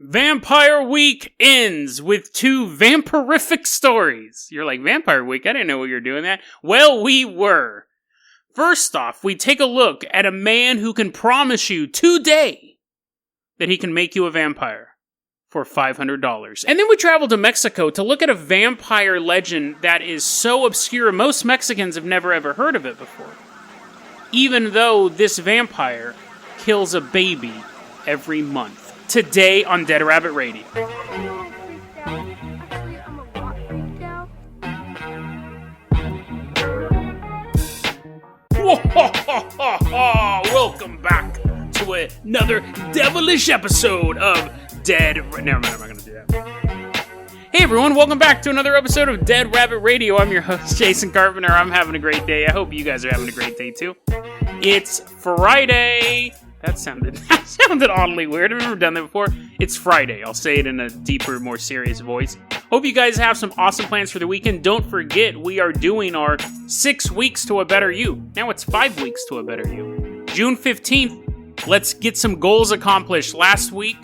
Vampire Week ends with 2 vampirific stories. You're like, Vampire Week? I didn't know we were doing that. Well, we were. First off, we take a look at a man who can promise you today that he can make you a vampire for $500. And then we travel to Mexico to look at a vampire legend that is so obscure, most Mexicans have never ever heard of it before. Even though this vampire kills a baby every month. Today on Dead Rabbit Radio. Welcome back to another devilish episode of Dead... Never mind, I'm not going to do that. Hey everyone, welcome back to another episode of Dead Rabbit Radio. I'm your host, Jason Carpenter. I'm having a great day. I hope you guys are having a great day too. It's Friday. That sounded oddly weird. I've never done that before. It's Friday. I'll say it in a deeper, more serious voice. Hope you guys have some awesome plans for the weekend. Don't forget, we are doing our 6 weeks to a better you. Now it's 5 weeks to a better you. June 15th, let's get some goals accomplished. Last week,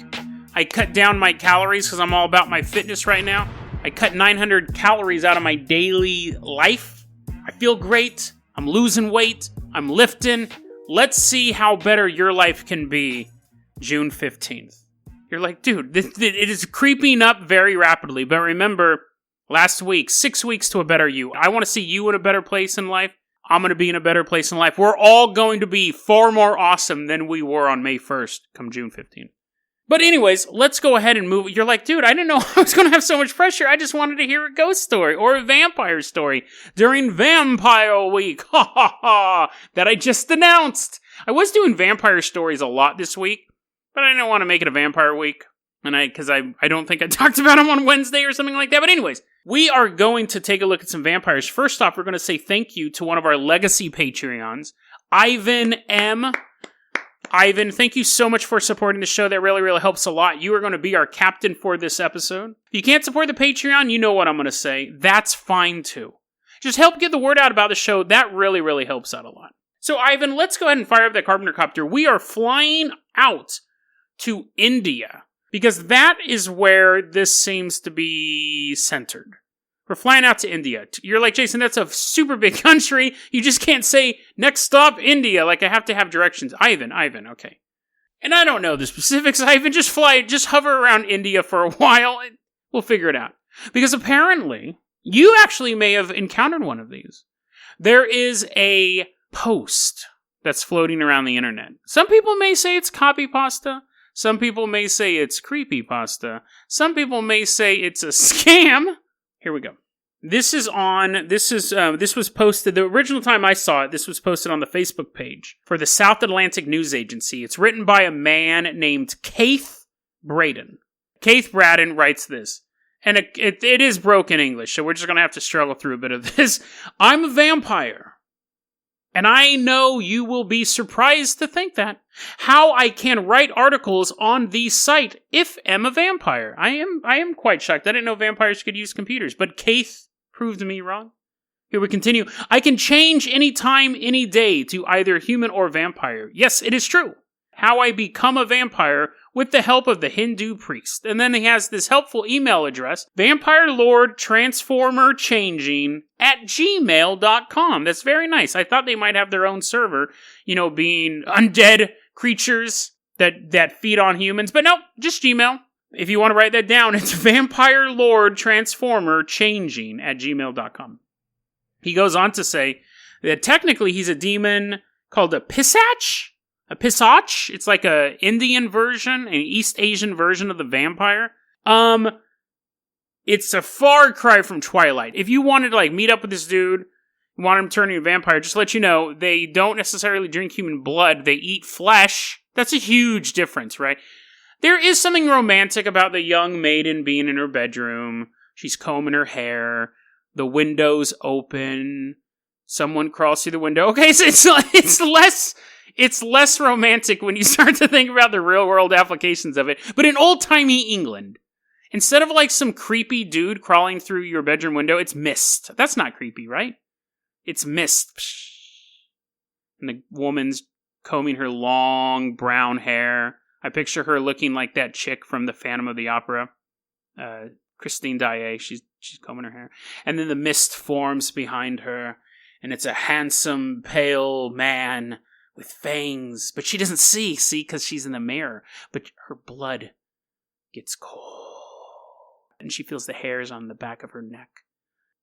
I cut down my calories because I'm all about my fitness right now. I cut 900 calories out of my daily life. I feel great. I'm losing weight. I'm lifting. Let's see how better your life can be June 15th. You're like, dude, it is creeping up very rapidly. But remember, last week, 6 weeks to a better you. I want to see you in a better place in life. I'm going to be in a better place in life. We're all going to be far more awesome than we were on May 1st, come June 15th. But anyways, let's go ahead and move. You're like, dude, I didn't know I was going to have so much pressure. I just wanted to hear a ghost story or a vampire story during Vampire Week. Ha ha ha. That I just announced. I was doing vampire stories a lot this week, but I didn't want to make it a Vampire Week. Because I don't think I talked about them on Wednesday or something like that. But anyways, we are going to take a look at some vampires. First off, we're going to say thank you to one of our legacy Patreons, Ivan M. Ivan, thank you so much for supporting the show. That really, really helps a lot. You are going to be our captain for this episode. If you can't support the Patreon, you know what I'm going to say. That's fine, too. Just help get the word out about the show. That really, really helps out a lot. So, Ivan, let's go ahead and fire up that Carpenter copter. We are flying out to India, because that is where this seems to be centered. We're flying out to India. You're like, Jason, that's a super big country. You just can't say, next stop, India. Like, I have to have directions. Ivan, okay. And I don't know the specifics, Ivan. Just hover around India for a while. And we'll figure it out. Because apparently, you actually may have encountered one of these. There is a post that's floating around the internet. Some people may say it's Copypasta. Some people may say it's creepypasta. Some people may say it's a scam. Here we go. This was posted, the original time I saw it, this was posted on the Facebook page for the South Atlantic News Agency. It's written by a man named Kaith Bradon. Kaith Bradon writes this. And it is broken English, so we're just going to have to struggle through a bit of this. I'm a vampire. And I know you will be surprised to think that. How I can write articles on the site if I'm a vampire. I am quite shocked. I didn't know vampires could use computers, but Kaith proved me wrong. Here we continue. I can change any time, any day to either human or vampire. Yes, it is true. How I become a vampire with the help of the Hindu priest. And then he has this helpful email address, vampirelordtransformerchanging@gmail.com. That's very nice. I thought they might have their own server, being undead creatures that feed on humans. But nope, just Gmail. If you want to write that down, it's vampirelordtransformerchanging@gmail.com. He goes on to say that technically he's a demon called a Pishacha. A Pishacha, it's like a Indian version, an East Asian version of the vampire. It's a far cry from Twilight. If you wanted to meet up with this dude, want him to turn into a vampire, just to let you know, they don't necessarily drink human blood, they eat flesh. That's a huge difference, right? There is something romantic about the young maiden being in her bedroom. She's combing her hair, the window's open, someone crawls through the window. Okay, so it's less romantic when you start to think about the real-world applications of it. But in old-timey England, instead of some creepy dude crawling through your bedroom window, it's mist. That's not creepy, right? It's mist. And the woman's combing her long brown hair. I picture her looking like that chick from the Phantom of the Opera. Christine Daae, she's combing her hair. And then the mist forms behind her, and it's a handsome, pale man with fangs. But she doesn't see, because she's in the mirror. But her blood gets cold. And she feels the hairs on the back of her neck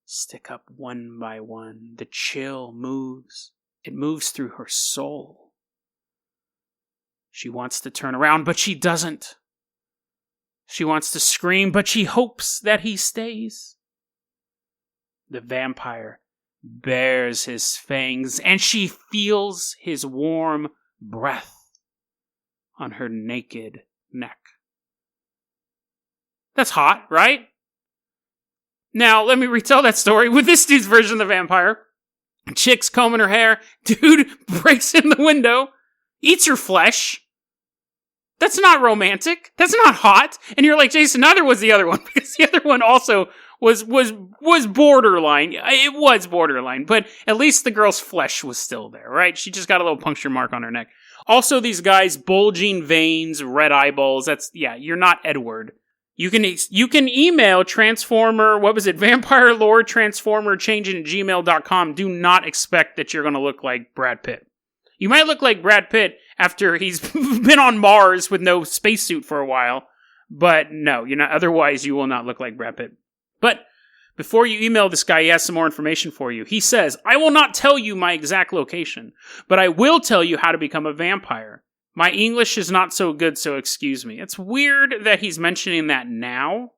stick up one by one. The chill moves. It moves through her soul. She wants to turn around, but she doesn't. She wants to scream, but she hopes that he stays. The vampire bares his fangs, and she feels his warm breath on her naked neck. That's hot, right? Now, let me retell that story with this dude's version of the vampire. Chick's combing her hair. Dude breaks in the window, eats her flesh. That's not romantic. That's not hot. And you're like, Jason, neither was the other one, because the other one also was borderline. It was borderline, but at least the girl's flesh was still there, right? She just got a little puncture mark on her neck. Also, these guys, bulging veins, red eyeballs. You're not Edward. You can email Transformer, Vampire Lore Transformer changing at gmail.com. Do not expect that you're going to look like Brad Pitt. You might look like Brad Pitt after he's been on Mars with no spacesuit for a while, but no, otherwise you will not look like Brad Pitt. But before you email this guy, he has some more information for you. He says, I will not tell you my exact location, but I will tell you how to become a vampire. My English is not so good, so excuse me. It's weird that he's mentioning that now.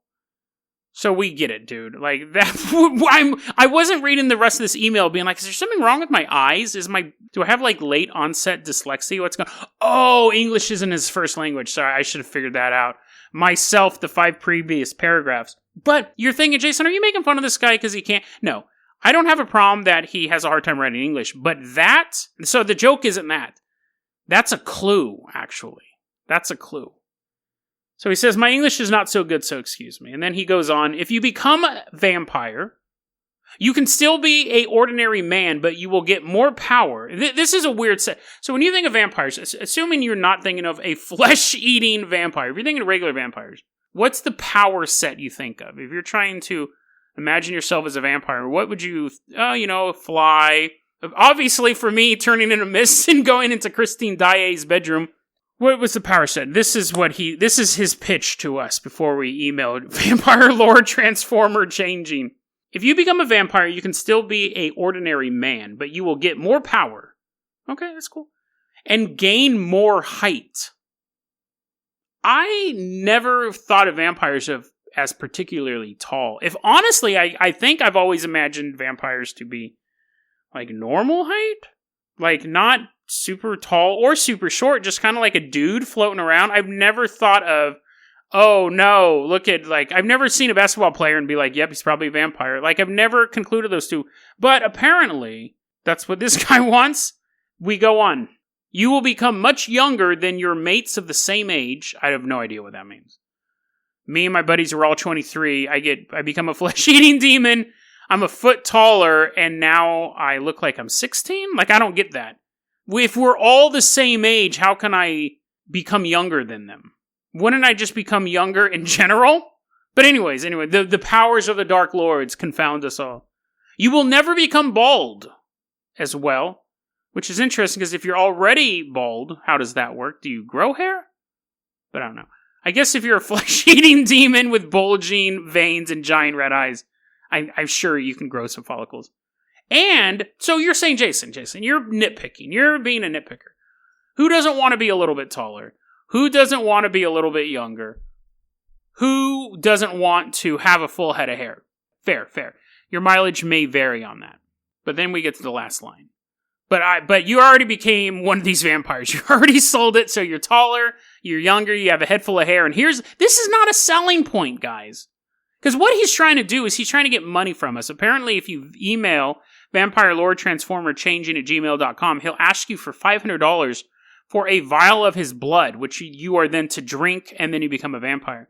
So we get it, dude. Like, that. I wasn't reading the rest of this email being like, is there something wrong with my eyes? Do I have, like, late onset dyslexia? What's going on? Oh, English isn't his first language. Sorry, I should have figured that out. Myself, the 5 previous paragraphs. But you're thinking, Jason, are you making fun of this guy because he can't? No. I don't have a problem that he has a hard time writing English. But so the joke isn't that. That's a clue, actually. That's a clue. So he says, my English is not so good, so excuse me. And then he goes on, if you become a vampire, you can still be an ordinary man, but you will get more power. This is a weird set. So when you think of vampires, assuming you're not thinking of a flesh-eating vampire, if you're thinking of regular vampires, what's the power set you think of? If you're trying to imagine yourself as a vampire, what would you, fly? Obviously, for me, turning into mist and going into Christine Daae's bedroom. What was the power set? This is his pitch to us before we emailed Vampire Lore Transformer changing. If you become a vampire, you can still be an ordinary man, but you will get more power. Okay, that's cool. And gain more height. I never thought of vampires as particularly tall. If honestly, I think I've always imagined vampires to be like normal height, like not super tall or super short, just kind of like a dude floating around. I've never thought of, oh no, I've never seen a basketball player and be like, yep, he's probably a vampire. Like, I've never concluded those two. But apparently, that's what this guy wants. We go on. You will become much younger than your mates of the same age. I have no idea what that means. Me and my buddies are all 23. I become a flesh-eating demon. I'm a foot taller, and now I look like I'm 16? Like, I don't get that. If we're all the same age, how can I become younger than them? Wouldn't I just become younger in general? But anyway, the powers of the Dark Lords confound us all. You will never become bald as well, which is interesting, because if you're already bald, how does that work? Do you grow hair? But I don't know. I guess if you're a flesh-eating demon with bulging veins and giant red eyes, I'm sure you can grow some follicles. And, so you're saying, Jason, you're nitpicking. You're being a nitpicker. Who doesn't want to be a little bit taller? Who doesn't want to be a little bit younger? Who doesn't want to have a full head of hair? Fair. Your mileage may vary on that. But then we get to the last line. But you already became one of these vampires. You already sold it, so you're taller, you're younger, you have a head full of hair, and this is not a selling point, guys. Because what he's trying to do is he's trying to get money from us. Apparently, if you email Vampire Lore Transformer changing at gmail.com, he'll ask you for $500 for a vial of his blood, which you are then to drink, and then you become a vampire.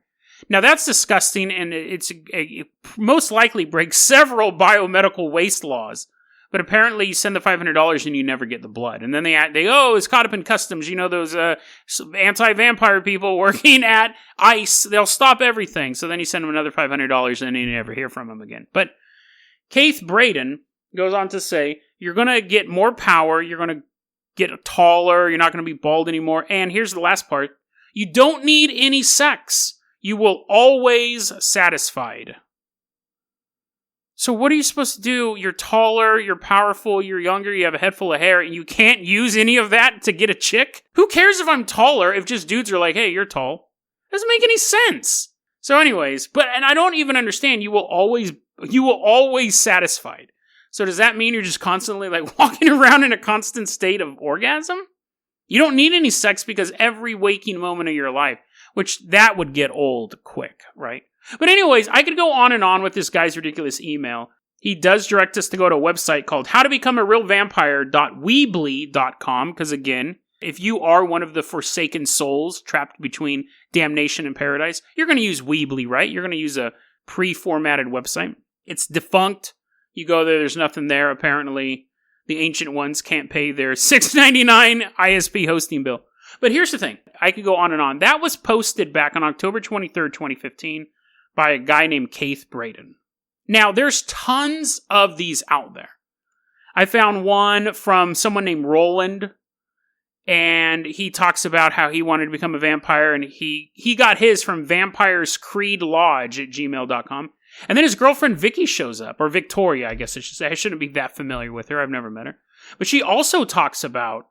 Now, that's disgusting, and it most likely breaks several biomedical waste laws. But apparently you send the $500 and you never get the blood. And then it's caught up in customs. You know, those anti-vampire people working at ICE, they'll stop everything. So then you send them another $500 and you never hear from them again. But Kaith Bradon goes on to say, you're going to get more power, you're going to get taller, you're not going to be bald anymore. And here's the last part. You don't need any sex. You will always satisfied. So what are you supposed to do? You're taller, you're powerful, you're younger, you have a head full of hair, and you can't use any of that to get a chick? Who cares if I'm taller if just dudes are like, hey, you're tall? Doesn't make any sense. So anyways, and I don't even understand, you will always satisfied. So does that mean you're just constantly like walking around in a constant state of orgasm? You don't need any sex because every waking moment of your life, which that would get old quick, right? But anyways, I could go on and on with this guy's ridiculous email. He does direct us to go to a website called howtobecomearealvampire.weebly.com, because again, if you are one of the forsaken souls trapped between damnation and paradise, you're going to use Weebly, right? You're going to use a pre-formatted website. It's defunct. You go there, there's nothing there, apparently. The ancient ones can't pay their $6.99 ISP hosting bill. But here's the thing. I could go on and on. That was posted back on October 23rd, 2015 by a guy named Kaith Bradon. Now, there's tons of these out there. I found one from someone named Roland, and he talks about how he wanted to become a vampire, and he got his from vampirescreedlodge@gmail.com. And then his girlfriend Vicky shows up, or Victoria, I guess I should say. I shouldn't be that familiar with her. I've never met her. But she also talks about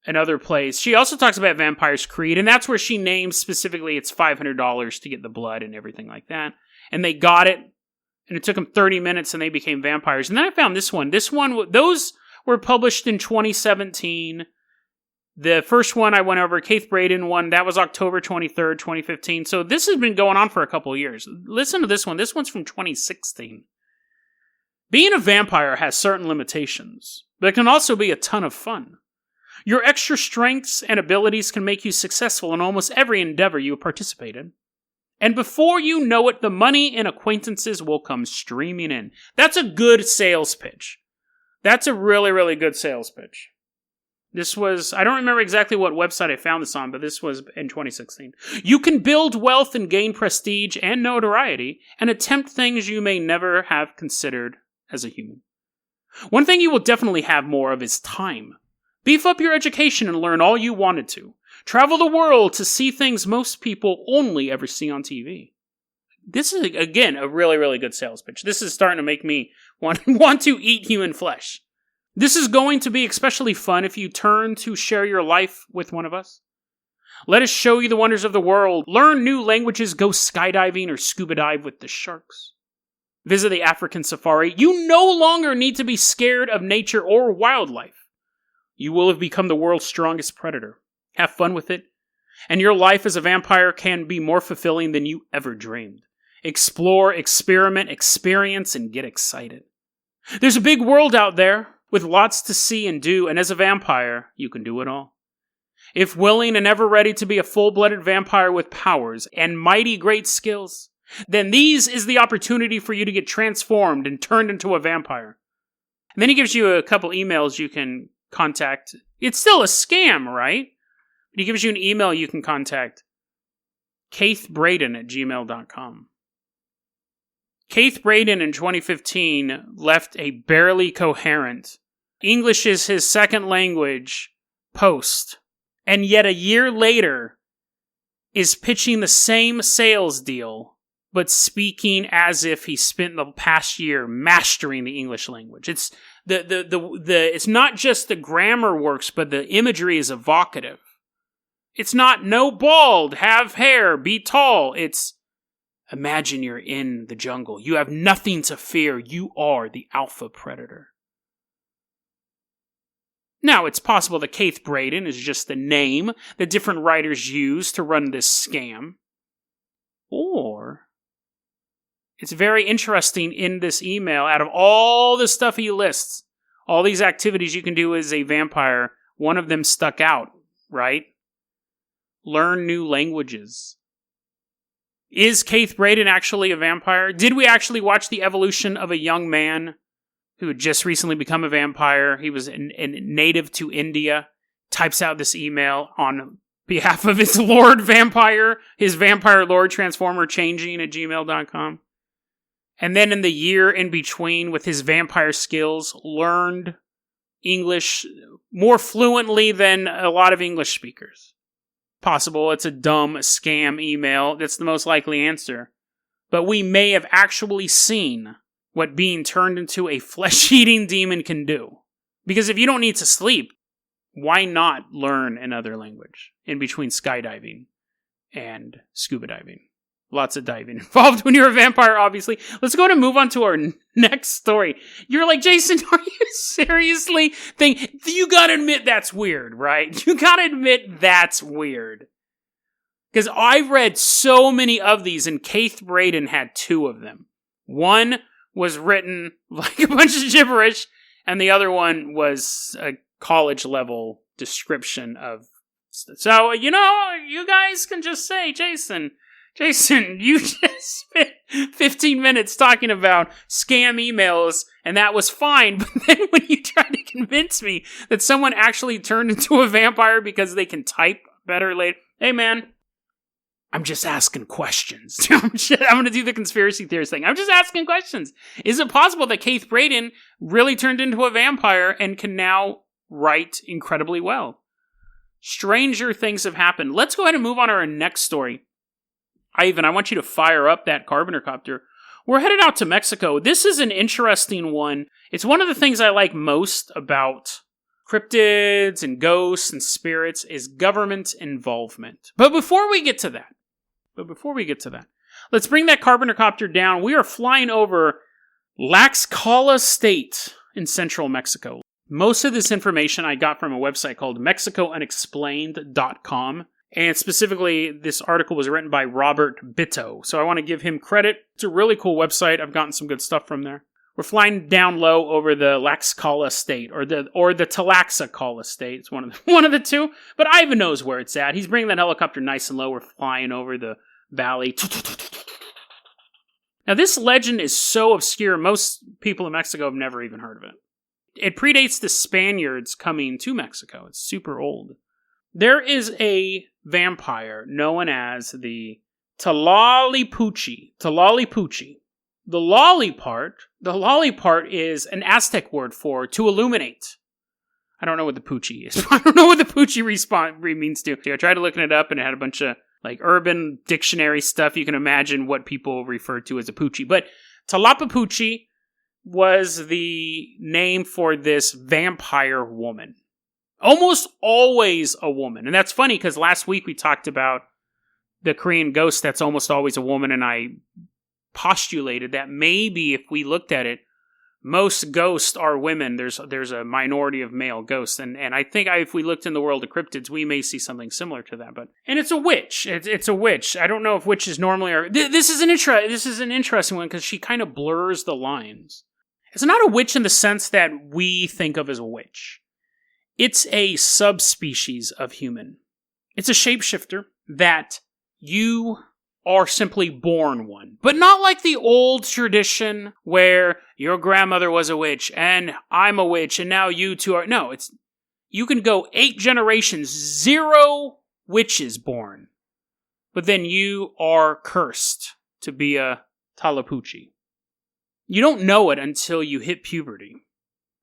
another place. She also talks about Vampire's Creed, and that's where she names specifically it's $500 to get the blood and everything like that. And they got it, and it took them 30 minutes, and they became vampires. And then I found this one. Those were published in 2017. The first one I went over, Kaith Bradon one, that was October 23rd, 2015. So this has been going on for a couple of years. Listen to this one. This one's from 2016. Being a vampire has certain limitations, but it can also be a ton of fun. Your extra strengths and abilities can make you successful in almost every endeavor you participate in. And before you know it, the money and acquaintances will come streaming in. That's a good sales pitch. That's a really, really good sales pitch. This was, I don't remember exactly what website I found this on, but this was in 2016. You can build wealth and gain prestige and notoriety and attempt things you may never have considered as a human. One thing you will definitely have more of is time. Beef up your education and learn all you wanted to. Travel the world to see things most people only ever see on TV. This is, again, a really, really good sales pitch. This is starting to make me want to eat human flesh. This is going to be especially fun if you turn to share your life with one of us. Let us show you the wonders of the world. Learn new languages, go skydiving or scuba dive with the sharks. Visit the African safari. You no longer need to be scared of nature or wildlife. You will have become the world's strongest predator. Have fun with it. And your life as a vampire can be more fulfilling than you ever dreamed. Explore, experiment, experience, and get excited. There's a big world out there with lots to see and do, and as a vampire, you can do it all. If willing and ever ready to be a full-blooded vampire with powers and mighty great skills, then these is the opportunity for you to get transformed and turned into a vampire. And then he gives you a couple emails you can contact. It's still a scam, right? But he gives you an email you can contact. KaithBradon@gmail.com. Kaith Bradon in 2015 left a barely coherent English is his second language post, and yet a year later is pitching the same sales deal, but speaking as if he spent the past year mastering the English language. It's it's not just the grammar works, but the imagery is evocative. It's not no bald, have hair, be tall. It's imagine you're in the jungle. You have nothing to fear. You are the alpha predator. Now, it's possible that Kaith Bradon is just the name that different writers use to run this scam. Or it's very interesting in this email, out of all the stuff he lists, all these activities you can do as a vampire, one of them stuck out, right? Learn new languages. Is Kaith Bradon actually a vampire? Did we actually watch the evolution of a young man who had just recently become a vampire. He was a native to India, types out this email on behalf of his Lord Vampire, his Vampire Lord Transformer changing at gmail.com. And then in the year in between, with his vampire skills, learned English more fluently than a lot of English speakers. Possible it's a dumb scam email. That's the most likely answer. But we may have actually seen what being turned into a flesh-eating demon can do. Because if you don't need to sleep, why not learn another language in between skydiving and scuba diving? Lots of diving involved when you're a vampire, obviously. Let's go ahead and move on to our next story. You're like, Jason, are you seriously thinking? You gotta admit that's weird, right? You gotta admit that's weird. Because I've read so many of these, and Kaith Bradon had 2 of them. One was written like a bunch of gibberish, and the other one was a college-level description of... So, you guys can just say, Jason, you just spent 15 minutes talking about scam emails, and that was fine, but then when you try to convince me that someone actually turned into a vampire because they can type better later, hey man, I'm just asking questions. I'm going to do the conspiracy theorist thing. I'm just asking questions. Is it possible that Kaith Bradon really turned into a vampire and can now write incredibly well? Stranger things have happened. Let's go ahead and move on to our next story. Ivan, I want you to fire up that Carpenter copter. We're headed out to Mexico. This is an interesting one. It's one of the things I like most about cryptids and ghosts and spirits is government involvement. But before we get to that, let's bring that Carpenter copter down. We are flying over Tlaxcala State in central Mexico. Most of this information I got from a website called MexicoUnexplained.com. And specifically, this article was written by Robert Bitto. So I want to give him credit. It's a really cool website. I've gotten some good stuff from there. We're flying down low over the Tlaxcala State, or the Tlaxcala State. It's one of the two. But Ivan knows where it's at. He's bringing that helicopter nice and low. We're flying over the valley. Now, this legend is so obscure, most people in Mexico have never even heard of it. It predates the Spaniards coming to Mexico. It's super old. There is a vampire known as the Tlahuelpuchi. The lolly part is an Aztec word for to illuminate. I don't know what the Puchi is. I don't know what the Puchi means to. I tried looking it up and it had a bunch of like urban dictionary stuff. You can imagine what people refer to as a Puchi. But Tlahuelpuchi was the name for this vampire woman. Almost always a woman. And that's funny because last week we talked about the Korean ghost that's almost always a woman, and I postulated that maybe if we looked at it, most ghosts are women. There's a minority of male ghosts, and I think if we looked in the world of cryptids, we may see something similar to that. And it's a witch. It's a witch. I don't know if witches normally are. This is an interesting one because she kind of blurs the lines. It's not a witch in the sense that we think of as a witch. It's a subspecies of human. It's a shapeshifter that you are simply born one. But not like the old tradition where your grandmother was a witch and I'm a witch and now you two are... No, you can go 8 generations, 0 witches born. But then you are cursed to be a Tlahuelpuchi. You don't know it until you hit puberty.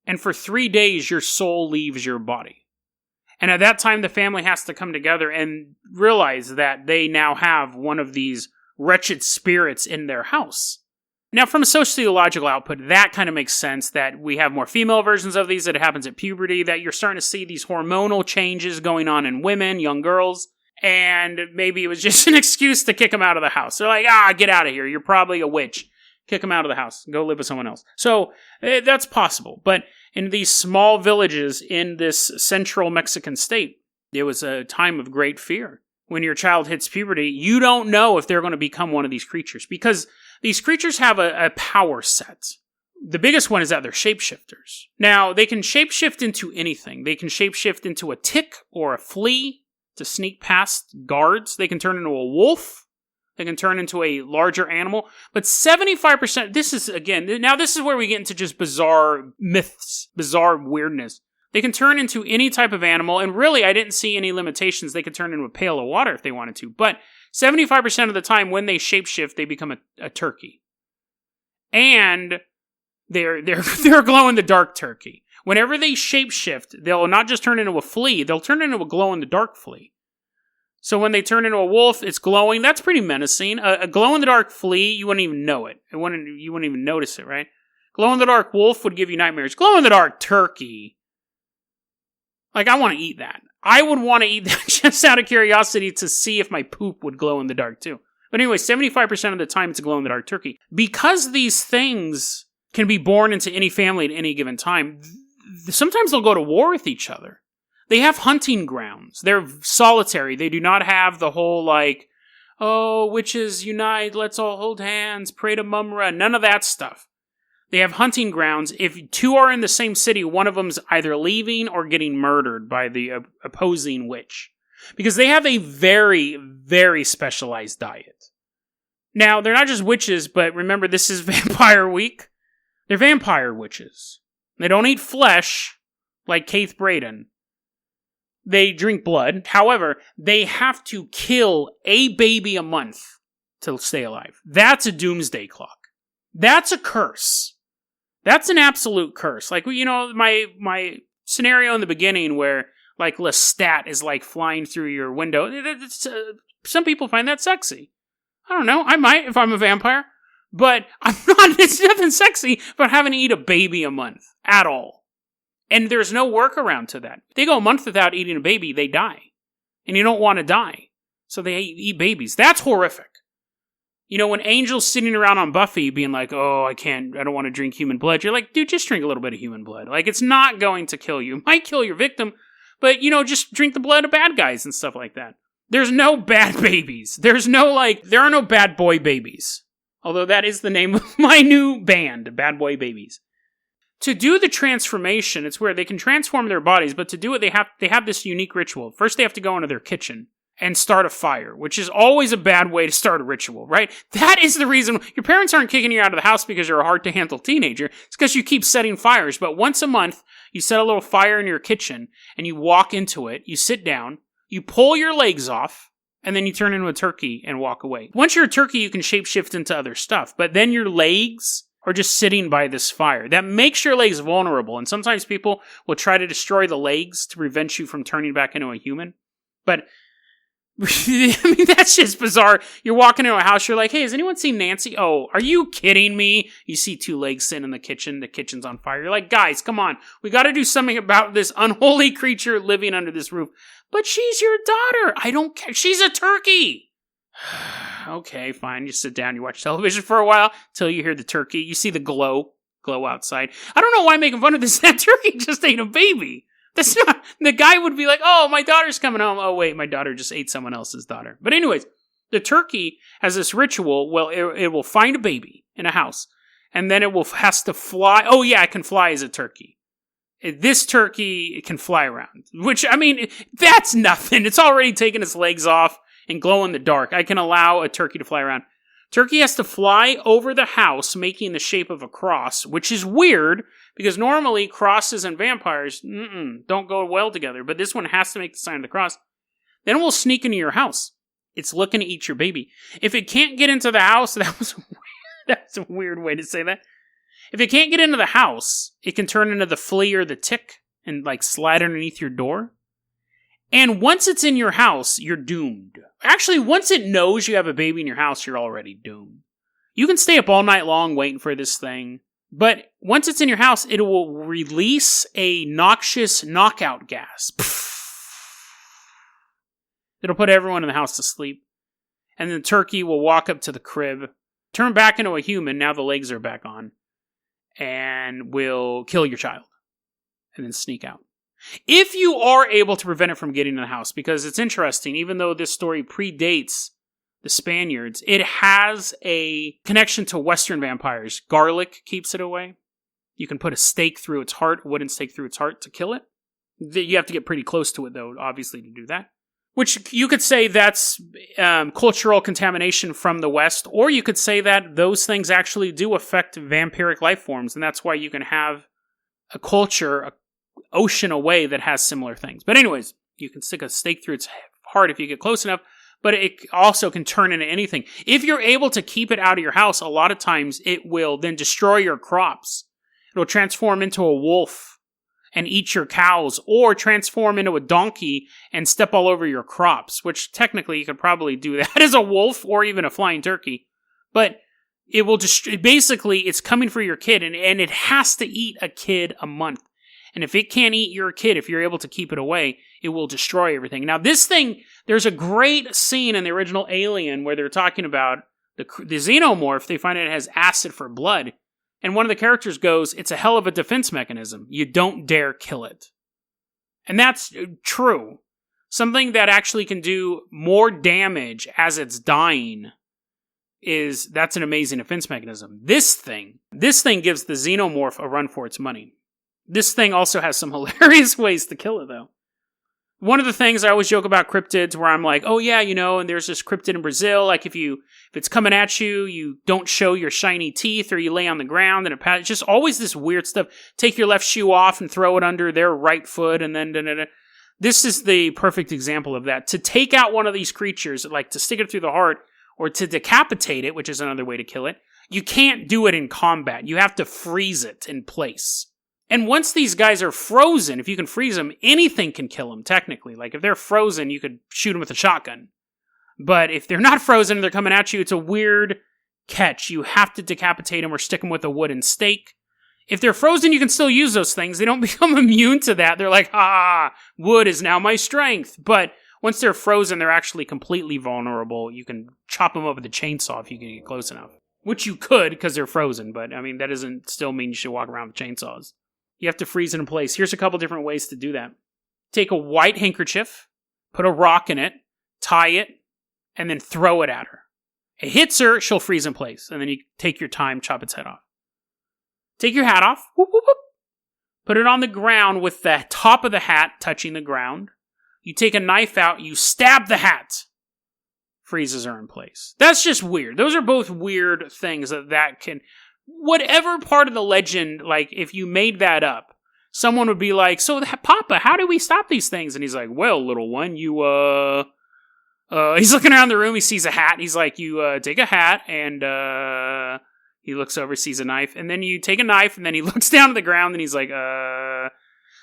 And for 3 days, your soul leaves your body. And at that time, the family has to come together and realize that they now have one of these wretched spirits in their house. Now, from a sociological output, that kind of makes sense that we have more female versions of these, that it happens at puberty, that you're starting to see these hormonal changes going on in women, young girls, and maybe it was just an excuse to kick them out of the house. They're like, get out of here, you're probably a witch. Kick them out of the house. Go live with someone else. So, that's possible. But in these small villages in this central Mexican state, it was a time of great fear. When your child hits puberty, you don't know if they're going to become one of these creatures. Because these creatures have a power set. The biggest one is that they're shapeshifters. Now, they can shapeshift into anything. They can shapeshift into a tick or a flea to sneak past guards. They can turn into a wolf. They can turn into a larger animal. But 75%, this is where we get into just bizarre myths, bizarre weirdness. They can turn into any type of animal, and really, I didn't see any limitations. They could turn into a pail of water if they wanted to. But 75% of the time, when they shapeshift, they become a turkey. And they're a glow-in-the-dark turkey. Whenever they shapeshift, they'll not just turn into a flea, they'll turn into a glow-in-the-dark flea. So when they turn into a wolf, it's glowing. That's pretty menacing. A glow-in-the-dark flea, you wouldn't even know it. You wouldn't even notice it, right? Glow-in-the-dark wolf would give you nightmares. Glow-in-the-dark turkey. Like, I want to eat that. I would want to eat that just out of curiosity to see if my poop would glow in the dark, too. But anyway, 75% of the time, it's a glow-in-the-dark turkey. Because these things can be born into any family at any given time, sometimes they'll go to war with each other. They have hunting grounds. They're solitary. They do not have the whole, like, oh, witches unite, let's all hold hands, pray to Mumra, none of that stuff. They have hunting grounds. If two are in the same city, one of them's either leaving or getting murdered by the opposing witch. Because they have a very, very specialized diet. Now, they're not just witches, but remember, this is Vampire Week. They're vampire witches. They don't eat flesh like Kaith Bradon. They drink blood. However, they have to kill a baby a month to stay alive. That's a doomsday clock. That's a curse. That's an absolute curse. Like, you know, my scenario in the beginning where, like, Lestat is, like, flying through your window. Some people find that sexy. I don't know. I might if I'm a vampire. But I'm not. It's nothing sexy about having to eat a baby a month. At all. And there's no workaround to that. If they go a month without eating a baby, they die. And you don't want to die. So they eat babies. That's horrific. You know, when Angel's sitting around on Buffy being like, oh, I don't want to drink human blood. You're like, dude, just drink a little bit of human blood. Like, it's not going to kill you. It might kill your victim, but, you know, just drink the blood of bad guys and stuff like that. There's no bad babies. There are no bad boy babies. Although that is the name of my new band, Bad Boy Babies. To do the transformation, it's where they can transform their bodies, but to do it, they have this unique ritual. First, they have to go into their kitchen and start a fire, which is always a bad way to start a ritual, right? That is the reason your parents aren't kicking you out of the house because you're a hard-to-handle teenager. It's because you keep setting fires. But once a month, you set a little fire in your kitchen, and you walk into it, you sit down, you pull your legs off, and then you turn into a turkey and walk away. Once you're a turkey, you can shapeshift into other stuff, but then your legs are just sitting by this fire. That makes your legs vulnerable, and sometimes people will try to destroy the legs to prevent you from turning back into a human. But I mean, that's just bizarre. You're walking into a house, you're like, hey, has anyone seen Nancy? Oh, are you kidding me? You see two legs sitting in the kitchen's on fire. You're like, guys, come on. We gotta do something about this unholy creature living under this roof. But she's your daughter. I don't care. She's a turkey. Okay, fine. You sit down, you watch television for a while, till you hear the turkey. You see the glow outside. I don't know why I'm making fun of this. That turkey just ate a baby. That's not, the guy would be like, oh, my daughter's coming home. Oh, wait, my daughter just ate someone else's daughter. But anyways, the turkey has this ritual. Well, it will find a baby in a house, and then has to fly. Oh, yeah, it can fly as a turkey. This turkey can fly around, which, I mean, that's nothing. It's already taken its legs off and glow in the dark. I can allow a turkey to fly around. Turkey has to fly over the house, making the shape of a cross, which is weird, because normally crosses and vampires don't go well together, but this one has to make the sign of the cross. Then it will sneak into your house. It's looking to eat your baby. If it can't get into the house, that's a weird way to say that. If it can't get into the house, it can turn into the flea or the tick and like slide underneath your door. And once it's in your house, you're doomed. Actually, once it knows you have a baby in your house, you're already doomed. You can stay up all night long waiting for this thing, but once it's in your house, it will release a noxious knockout gas. It'll put everyone in the house to sleep. And then the turkey will walk up to the crib, turn back into a human, now the legs are back on, and will kill your child. And then sneak out. If you are able to prevent it from getting in the house, because it's interesting, even though this story predates the Spaniards, it has a connection to Western vampires. Garlic keeps it away. You can put a stake through its heart, a wooden stake through its heart to kill it. You have to get pretty close to it, though, obviously, to do that. Which you could say that's cultural contamination from the West, or you could say that those things actually do affect vampiric life forms, and that's why you can have a culture, an ocean away, that has similar things. But anyways, you can stick a stake through its heart if you get close enough, but it also can turn into anything. If you're able to keep it out of your house, a lot of times it will then destroy your crops. It'll transform into a wolf and eat your cows, or transform into a donkey and step all over your crops, which technically you could probably do that as a wolf or even a flying turkey. But it will just, basically, it's coming for your kid, and it has to eat a kid a month. And if it can't eat your kid, if you're able to keep it away, it will destroy everything. Now, this thing, there's a great scene in the original Alien where they're talking about the xenomorph. They find it has acid for blood. And one of the characters goes, it's a hell of a defense mechanism. You don't dare kill it. And that's true. Something that actually can do more damage as it's dying that's an amazing defense mechanism. This thing gives the xenomorph a run for its money. This thing also has some hilarious ways to kill it, though. One of the things I always joke about cryptids, where I'm like, oh yeah, and there's this cryptid in Brazil, like if it's coming at you, you don't show your shiny teeth, or you lay on the ground, and it's just always this weird stuff. Take your left shoe off and throw it under their right foot, and then This is the perfect example of that. To take out one of these creatures, like to stick it through the heart, or to decapitate it, which is another way to kill it, you can't do it in combat. You have to freeze it in place. And once these guys are frozen, if you can freeze them, anything can kill them, technically. Like, if they're frozen, you could shoot them with a shotgun. But if they're not frozen and they're coming at you, it's a weird catch. You have to decapitate them or stick them with a wooden stake. If they're frozen, you can still use those things. They don't become immune to that. They're like, wood is now my strength. But once they're frozen, they're actually completely vulnerable. You can chop them up with a chainsaw if you can get close enough. Which you could, because they're frozen. But, that doesn't still mean you should walk around with chainsaws. You have to freeze it in place. Here's a couple different ways to do that. Take a white handkerchief, put a rock in it, tie it, and then throw it at her. It hits her, she'll freeze in place. And then you take your time, chop its head off. Take your hat off, whoop, whoop, whoop. Put it on the ground with the top of the hat touching the ground. You take a knife out, you stab the hat. Freezes her in place. That's just weird. Those are both weird things that can... Whatever part of the legend, like, if you made that up, someone would be like, so, Papa, how do we stop these things? And he's like, well, little one, he's looking around the room, he sees a hat, and he's like, you, take a hat, and, he looks over, sees a knife, and then you take a knife, and then he looks down to the ground, and he's like,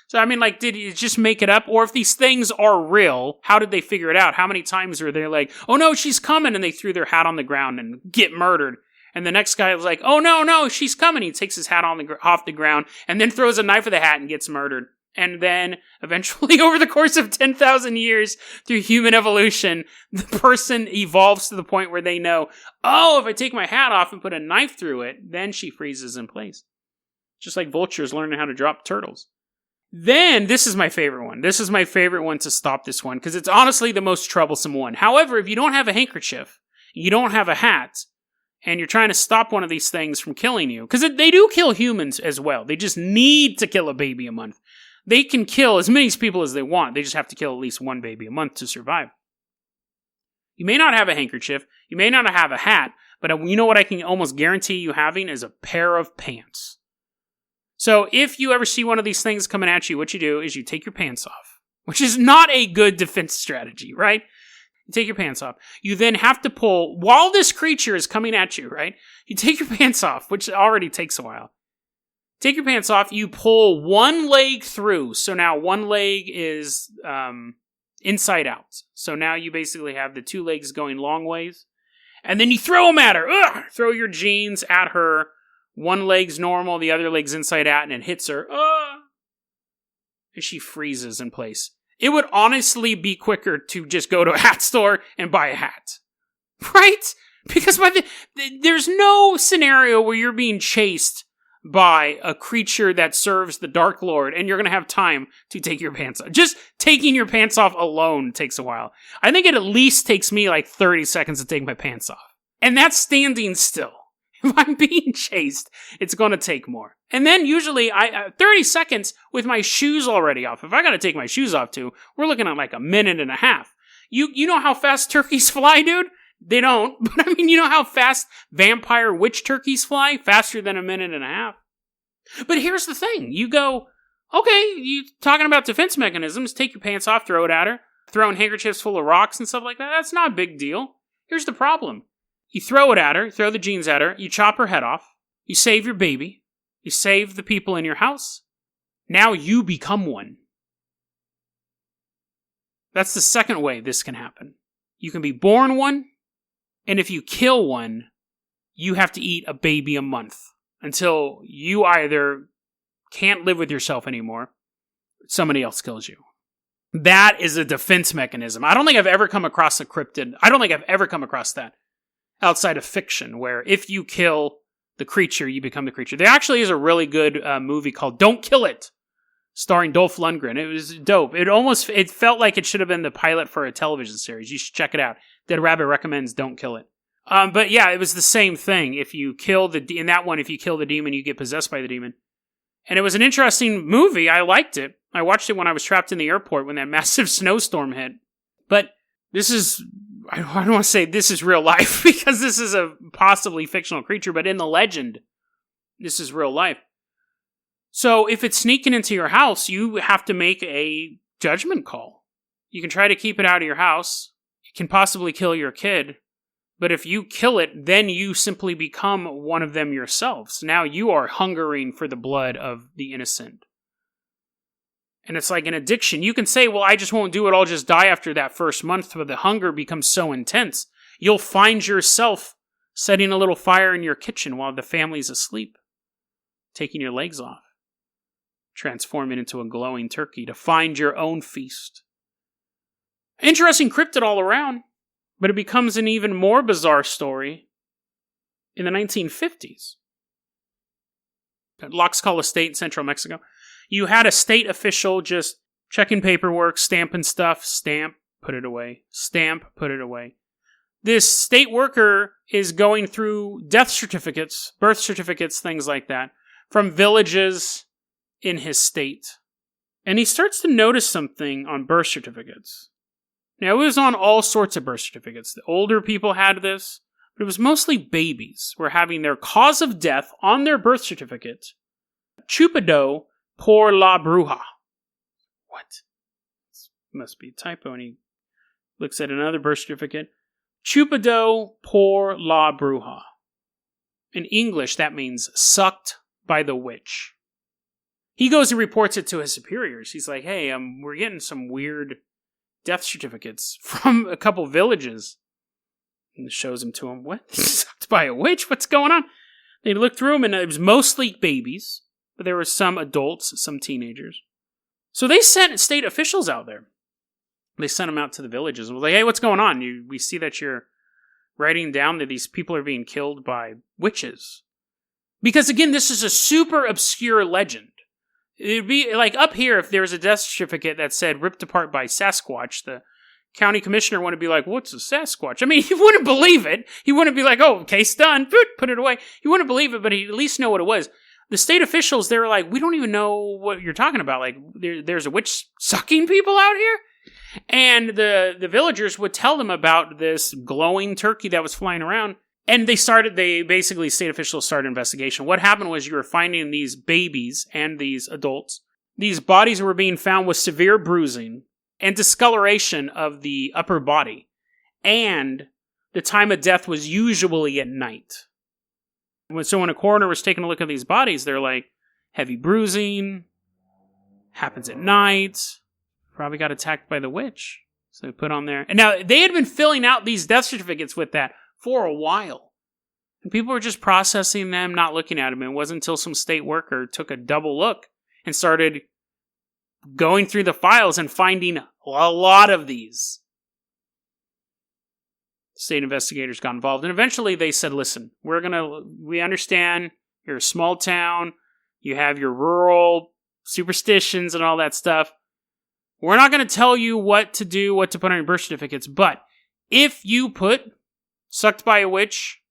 So, did you just make it up? Or if these things are real, how did they figure it out? How many times were they like, oh no, she's coming, and they threw their hat on the ground and get murdered? And the next guy was like, oh no, she's coming. He takes his hat off the ground and then throws a knife at the hat and gets murdered. And then eventually, over the course of 10,000 years, through human evolution, the person evolves to the point where they know, oh, if I take my hat off and put a knife through it, then she freezes in place. Just like vultures learning how to drop turtles. Then, this is my favorite one. This is my favorite one to stop this one, because it's honestly the most troublesome one. However, if you don't have a handkerchief, you don't have a hat, and you're trying to stop one of these things from killing you, because they do kill humans as well. They just need to kill a baby a month. They can kill as many people as they want. They just have to kill at least one baby a month to survive. You may not have a handkerchief. You may not have a hat. But you know what I can almost guarantee you having is a pair of pants. So if you ever see one of these things coming at you, what you do is you take your pants off. Which is not a good defense strategy, right? You take your pants off. You then have to pull, while this creature is coming at you, right? You take your pants off, which already takes a while. Take your pants off, you pull one leg through. So now one leg is inside out. So now you basically have the two legs going long ways. And then you throw them at her. Ugh! Throw your jeans at her. One leg's normal, the other leg's inside out, and it hits her. And she freezes in place. It would honestly be quicker to just go to a hat store and buy a hat. Right? Because there's no scenario where you're being chased by a creature that serves the Dark Lord, and you're going to have time to take your pants off. Just taking your pants off alone takes a while. I think it at least takes me like 30 seconds to take my pants off. And that's standing still. If I'm being chased, it's going to take more. And then usually, 30 seconds with my shoes already off. If I got to take my shoes off too, we're looking at like a minute and a half. You know how fast turkeys fly, dude? They don't. But I mean, you know how fast vampire witch turkeys fly? Faster than 1.5 minutes. But here's the thing. You go, okay, you talking about defense mechanisms. Take your pants off, throw it at her. Throwing handkerchiefs full of rocks and stuff like that. That's not a big deal. Here's the problem. You throw it at her, throw the jeans at her, you chop her head off, you save your baby, you save the people in your house. Now you become one. That's the second way this can happen. You can be born one, and if you kill one, you have to eat a baby a month until you either can't live with yourself anymore, or somebody else kills you. That is a defense mechanism. I don't think I've ever come across a cryptid. I don't think I've ever come across that outside of fiction, where if you kill the creature, you become the creature. There actually is a really good movie called Don't Kill It, starring Dolph Lundgren. It was dope. It felt like it should have been the pilot for a television series. You should check it out. Dead Rabbit recommends Don't Kill It. But yeah, it was the same thing. If you kill in that one, if you kill the demon, you get possessed by the demon. And it was an interesting movie. I liked it. I watched it when I was trapped in the airport when that massive snowstorm hit. But this is, I don't want to say this is real life, because this is a possibly fictional creature, but in the legend, this is real life. So if it's sneaking into your house, you have to make a judgment call. You can try to keep it out of your house. It can possibly kill your kid. But if you kill it, then you simply become one of them yourselves. Now you are hungering for the blood of the innocent. And it's like an addiction. You can say, well, I just won't do it. I'll just die after that first month. But the hunger becomes so intense. You'll find yourself setting a little fire in your kitchen while the family's asleep. Taking your legs off. Transforming into a glowing turkey to find your own feast. Interesting cryptid all around. But it becomes an even more bizarre story in the 1950s. At Tlaxcala State, central Mexico. You had a state official just checking paperwork, stamping stuff, stamp, put it away, stamp, put it away. This state worker is going through death certificates, birth certificates, things like that, from villages in his state. And he starts to notice something on birth certificates. Now, it was on all sorts of birth certificates. The older people had this, but it was mostly babies were having their cause of death on their birth certificate. Chupado por la bruja. What? This must be a typo. And he looks at another birth certificate. Chupado por la bruja. In English, that means sucked by the witch. He goes and reports it to his superiors. He's like, hey, we're getting some weird death certificates from a couple villages. And shows him to him. What? Sucked by a witch? What's going on? They looked through them, and it was mostly babies. But there were some adults, some teenagers. So they sent state officials out there. They sent them out to the villages and was like, hey, what's going on? We see that you're writing down that these people are being killed by witches. Because again, this is a super obscure legend. It'd be like up here if there was a death certificate that said ripped apart by Sasquatch, the county commissioner would be like, what's a Sasquatch? I mean, he wouldn't believe it. He wouldn't be like, oh, case done, put it away. He wouldn't believe it, but he'd at least know what it was. The state officials, they were like, we don't even know what you're talking about. Like, there's a witch sucking people out here? And the villagers would tell them about this glowing turkey that was flying around. And state officials started an investigation. What happened was you were finding these babies and these adults. These bodies were being found with severe bruising and discoloration of the upper body. And the time of death was usually at night. So when a coroner was taking a look at these bodies, they're like, heavy bruising, happens at night, probably got attacked by the witch. So they put on there. And now, they had been filling out these death certificates with that for a while. And people were just processing them, not looking at them. It wasn't until some state worker took a double look and started going through the files and finding a lot of these. State investigators got involved. And eventually they said, listen, we understand you're a small town. You have your rural superstitions and all that stuff. We're not going to tell you what to do, what to put on your birth certificates. But if you put sucked by a witch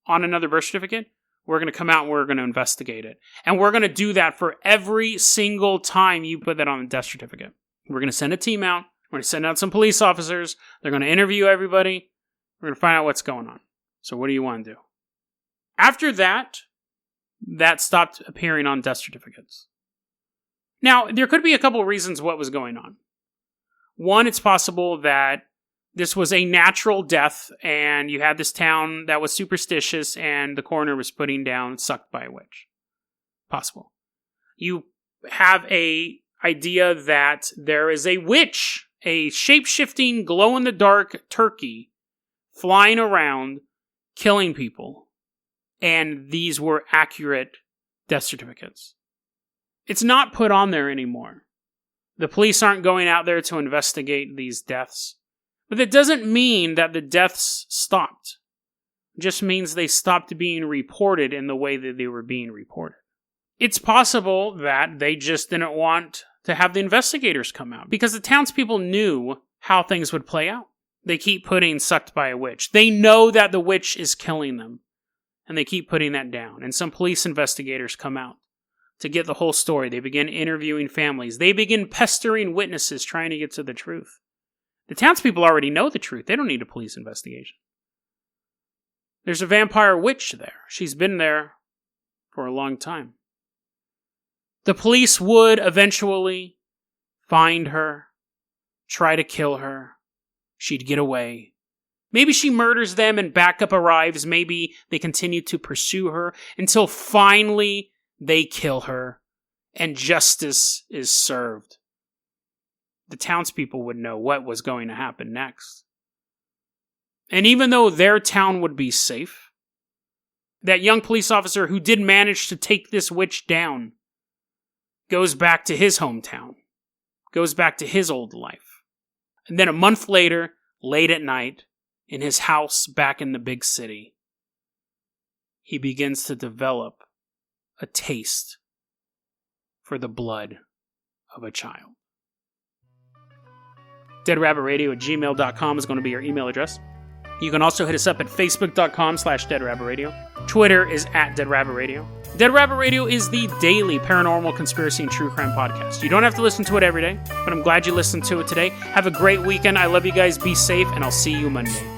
on another birth certificate, we're going to come out and we're going to investigate it. And we're going to do that for every single time you put that on a death certificate. We're going to send a team out. We're going to send out some police officers. They're going to interview everybody. We're going to find out what's going on. So what do you want to do? After that stopped appearing on death certificates. Now, there could be a couple of reasons what was going on. One, it's possible that this was a natural death, and you had this town that was superstitious, and the coroner was putting down sucked by a witch. Possible. You have a idea that there is a witch, a shape-shifting, glow-in-the-dark turkey flying around, killing people, and these were accurate death certificates. It's not put on there anymore. The police aren't going out there to investigate these deaths. But that doesn't mean that the deaths stopped. It just means they stopped being reported in the way that they were being reported. It's possible that they just didn't want to have the investigators come out because the townspeople knew how things would play out. They keep putting sucked by a witch. They know that the witch is killing them, and they keep putting that down. And some police investigators come out to get the whole story. They begin interviewing families. They begin pestering witnesses trying to get to the truth. The townspeople already know the truth. They don't need a police investigation. There's a vampire witch there. She's been there for a long time. The police would eventually find her, try to kill her. She'd get away. Maybe she murders them and backup arrives. Maybe they continue to pursue her until finally they kill her and justice is served. The townspeople would know what was going to happen next. And even though their town would be safe, that young police officer who did manage to take this witch down goes back to his hometown, goes back to his old life. And then a month later, late at night, in his house back in the big city, he begins to develop a taste for the blood of a child. DeadRabbitRadio@gmail.com is going to be your email address. You can also hit us up at Facebook.com/DeadRabbitRadio. Twitter is @DeadRabbitRadio. Dead Rabbit Radio is the daily paranormal conspiracy and true crime podcast. You don't have to listen to it every day, but I'm glad you listened to it today. Have a great weekend. I love you guys. Be safe, and I'll see you Monday.